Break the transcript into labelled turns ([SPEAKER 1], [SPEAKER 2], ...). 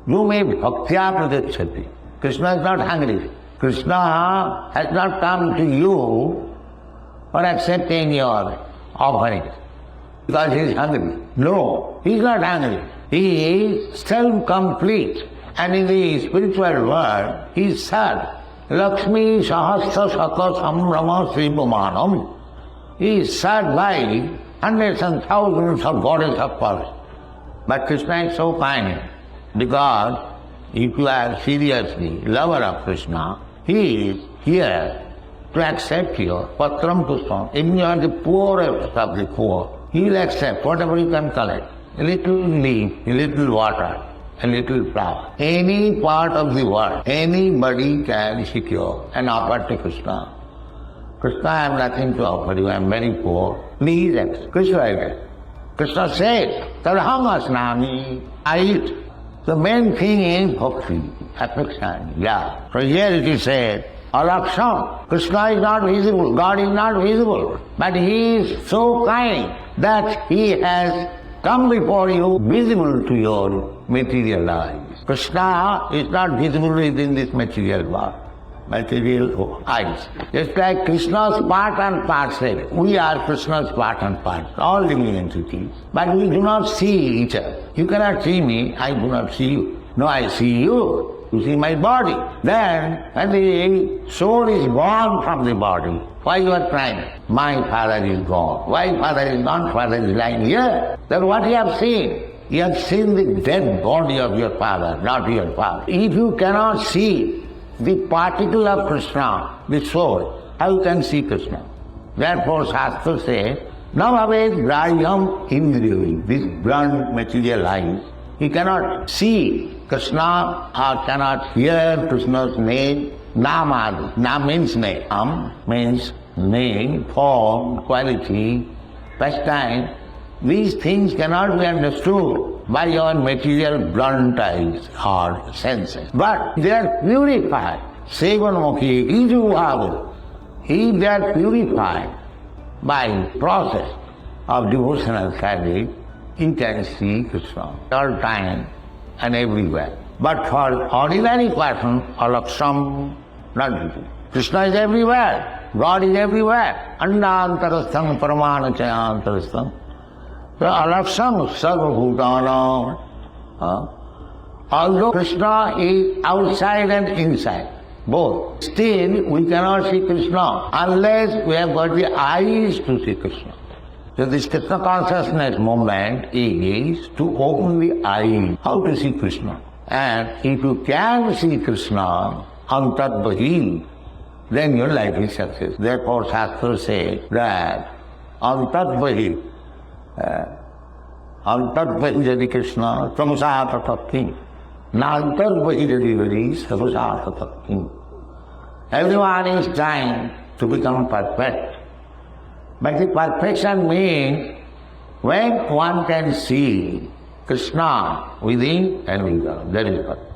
[SPEAKER 1] You may bhaktya pradichyati. Krishna is not hungry. Krishna has not come to you for accepting your offering because he is hungry. No, he is not hungry. He is self-complete. And in the spiritual world, he is said, Lakshmi Sahasra Saka Sambrama Sripumanam. He is served by hundreds and thousands of goddess of Purana. But Krishna is so kind, because if you are seriously lover of Krishna, he is here to accept you, patram pushpam. If you are the poorest of the poor, he will accept whatever you can collect. A little leaf, a little water, a little flower. Any part of the world, anybody can secure and offer to Krishna. Krishna, I have nothing to offer you, I am very poor. Please accept. Krishna said, Tadham asnami, I eat. The main thing is bhakti, affection, yeah. So here it is said, Alaksham. Krishna is not visible, God is not visible, but he is so kind that he has come before you, visible to your material eyes. Krishna is not visible within this material world, material eyes. Just like Krishna's part and parcel, we are Krishna's part and parcel, all living entities. But we do not see each other. You cannot see me, I do not see you. No, I see you. You see my body. Then, when the soul is gone from the body, why you are crying? My father is gone. Why father is gone? Father is lying here. Then what you have seen? You have seen the dead body of your father, not your father. If you cannot see the particle of Krishna, the soul, how you can see Krishna? Therefore Shastra says, Navaved Grayam Indriyavi, this blunt material eyes, he cannot see Krishna or cannot hear Krishna's name. Nama, Nam means name. Means name, form, quality, pastime. These things cannot be understood by your material blunt eyes or senses. But they are purified. Sevanmukhi, Ijuvhavu. If they are purified by process of devotional service, he can see Krishna all time and everywhere. But for ordinary person, alaksham, not visible. Krishna is everywhere, God is everywhere. Andantarastham paramana chayantarastham. So alaksham sarvabhutanam. Although Krishna is outside and inside, both, still we cannot see Krishna unless we have got the eyes to see Krishna. So this Krishna consciousness movement is to open the eyes, how to see Krishna. And if you can see Krishna, antadvahi, then your life is success. Therefore Shastra says that antadvahi, antadvahi jadi Krishna, samsata tattim. Nantadvahi jadi vari, samsata tattim. Everyone is trying to become perfect. But the perfection means when one can see Krishna within and without, that is perfect.